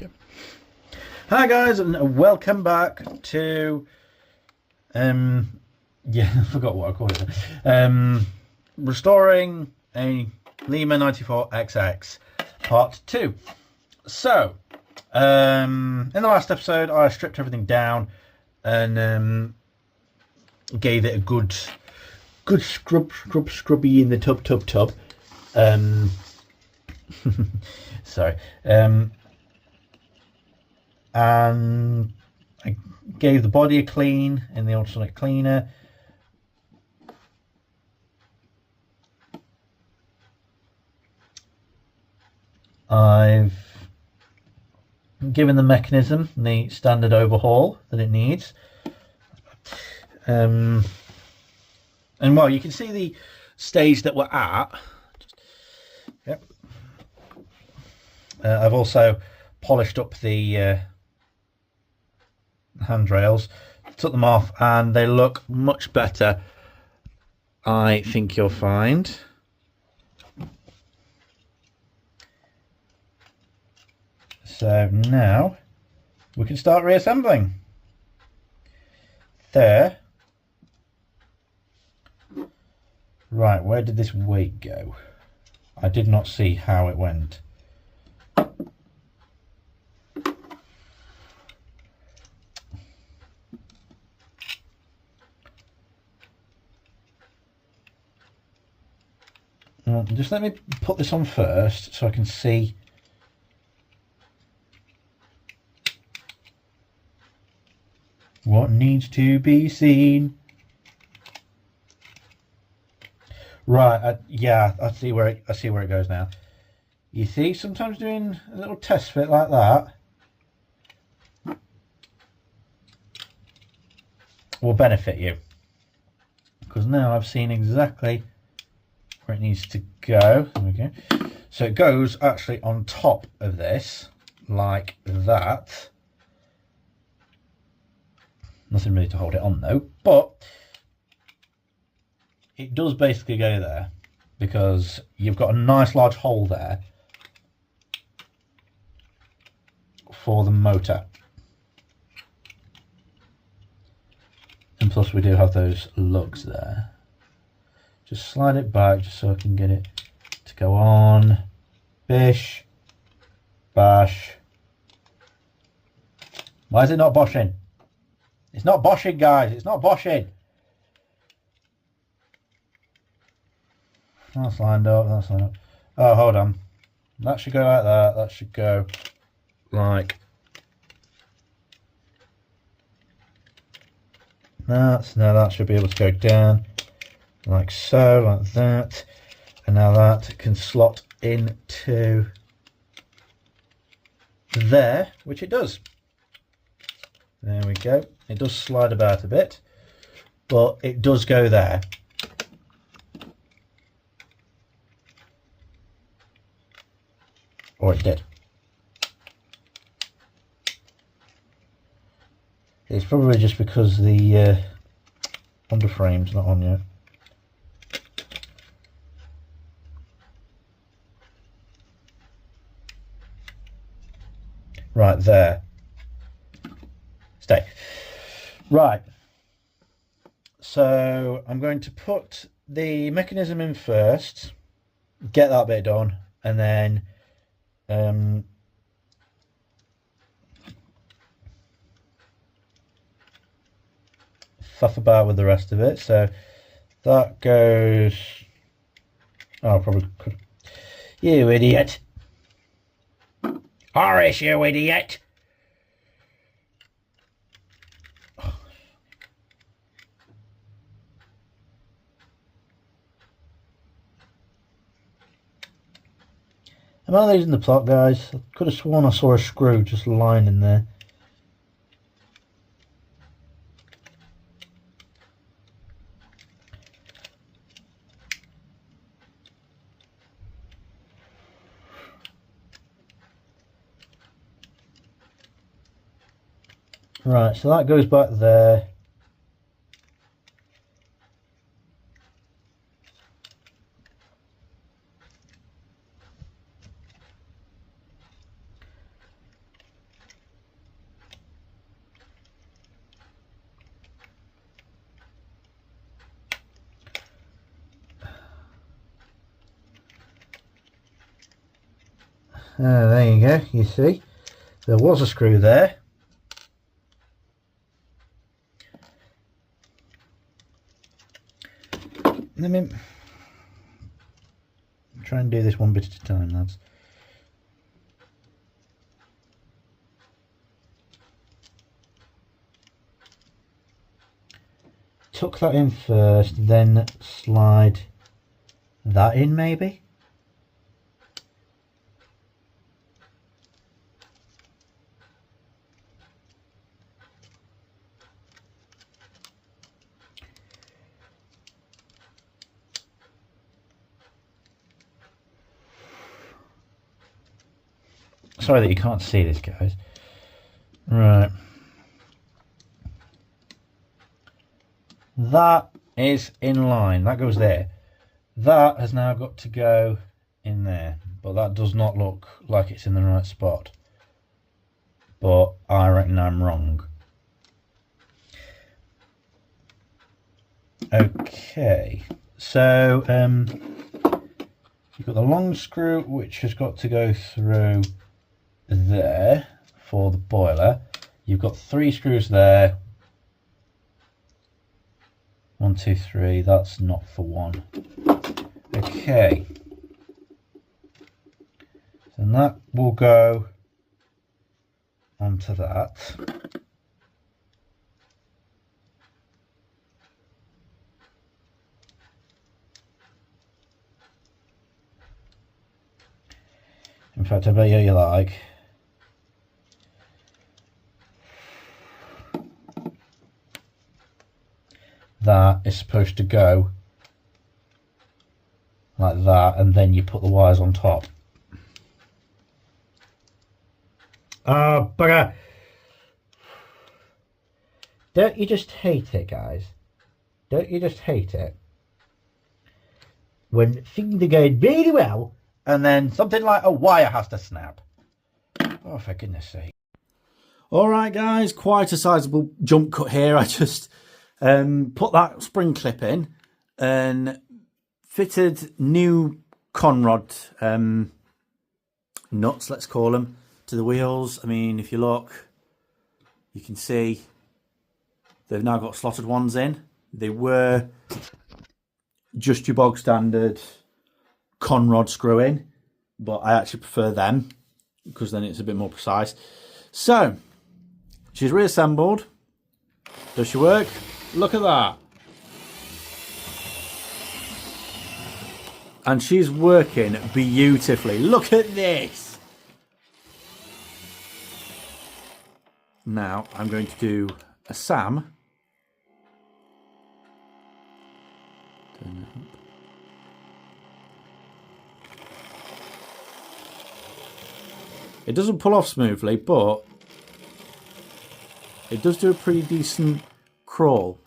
go. Hi guys, and welcome back to I forgot what I called it. Restoring a Lima 94XX Part 2. So, in the last episode, I stripped everything down and gave it a good scrubby in the tub. Sorry. And I gave the body a clean in the ultrasonic cleaner. I've given the mechanism the standard overhaul that it needs. And well, you can see the stage that we're at. Yep. I've also polished up the handrails, took them off, and they look much better, I think you'll find. So now we can start reassembling. There. Right, where did this weight go? I did not see how it went. Just let me put this on first so I can see. What needs to be seen? Right, I see where it goes now. You see, sometimes doing a little test fit like that will benefit you, because now I've seen exactly where it needs to go. There we go. So it goes actually on top of this, like that. Nothing really to hold it on though, but it does basically go there because you've got a nice large hole there for the motor. And plus we do have those lugs there. Just slide it back just so I can get it to go on. Bish. Bash. Why is it not boshing? It's not boshing, guys. It's not boshing. That's lined up. That's lined up. Oh, hold on. That should go like that. That should go like that. Now that should be able to go down like so, like that. And now that can slot into there, which it does. There we go. It does slide about a bit, but it does go there. Or it did. It's probably just because the underframe's not on yet. Right there. Stay. Right. So I'm going to put the mechanism in first, get that bit done, and then fuff about with the rest of it. So that goes. Oh, probably could. You idiot! Horace, you idiot! Am I losing the plot, guys? I could have sworn I saw a screw just lying in there. Right, so that goes back there. There you go, you see. There was a screw there. Let me try and do this one bit at a time, lads. Tuck that in first, then slide that in maybe. Sorry that you can't see this, guys. Right. That is in line. That goes there. That has now got to go in there. But that does not look like it's in the right spot. But I reckon I'm wrong. Okay. So, you've got the long screw, which has got to go through there for the boiler. You've got 3 screws there. 1, 2, 3. That's not for one. Okay. So that will go onto that. In fact, I bet you like. That is supposed to go like that, and then you put the wires on top. Oh, bugger! Don't you just hate it, guys? Don't you just hate it? When things are going really well, and then something like a wire has to snap. Oh, for goodness sake. Alright guys, quite a sizable jump cut here. I just put that spring clip in and fitted new conrod nuts, let's call them, to the wheels. I mean, if you look, you can see they've now got slotted ones in. They were just your bog standard conrod screw in, but I actually prefer them because then it's a bit more precise. So she's reassembled. Does she work? Look at that. And she's working beautifully. Look at this. Now I'm going to do a SAM. Turn it up. It doesn't pull off smoothly, but it does do a pretty decent crawl.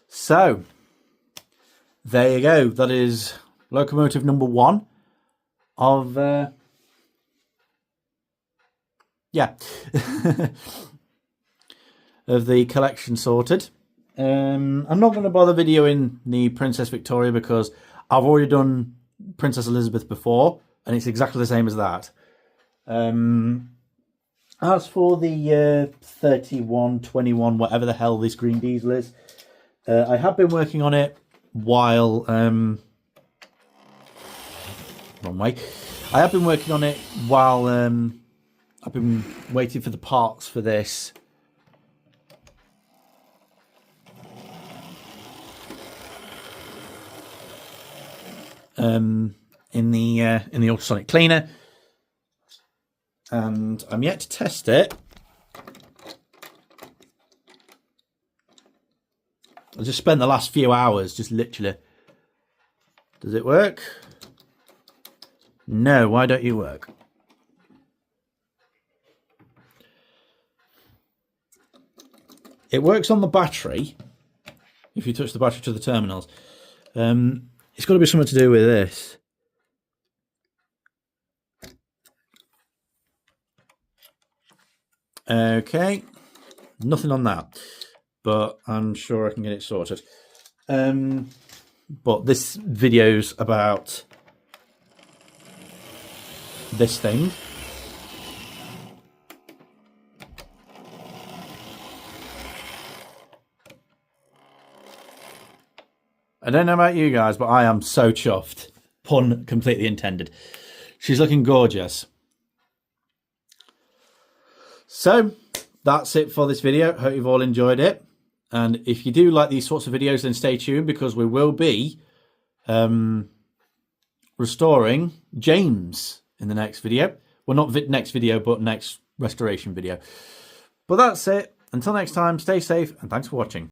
So, there you go. That is locomotive number 1 of, yeah, of the collection sorted. I'm not going to bother videoing the Princess Victoria because I've already done Princess Elizabeth before, and it's exactly the same as that. As for the 3121, whatever the hell this green diesel is, I have been working on it while wrong way. I have been working on it while I've been waiting for the parts for this. In the ultrasonic cleaner, and I'm yet to test it. I just spent the last few hours just literally. Does it work? No. Why don't you work? It works on the battery. If you touch the battery to the terminals, it's got to be something to do with this. Okay, nothing on that, but I'm sure I can get it sorted. But this video's about this thing. I don't know about you guys, but I am so chuffed. Pun completely intended. She's looking gorgeous. So that's it for this video. Hope you've all enjoyed it. And if you do like these sorts of videos, then stay tuned, because we will be restoring James in the next video. Well, not next video, but next restoration video. But that's it. Until next time, stay safe and thanks for watching.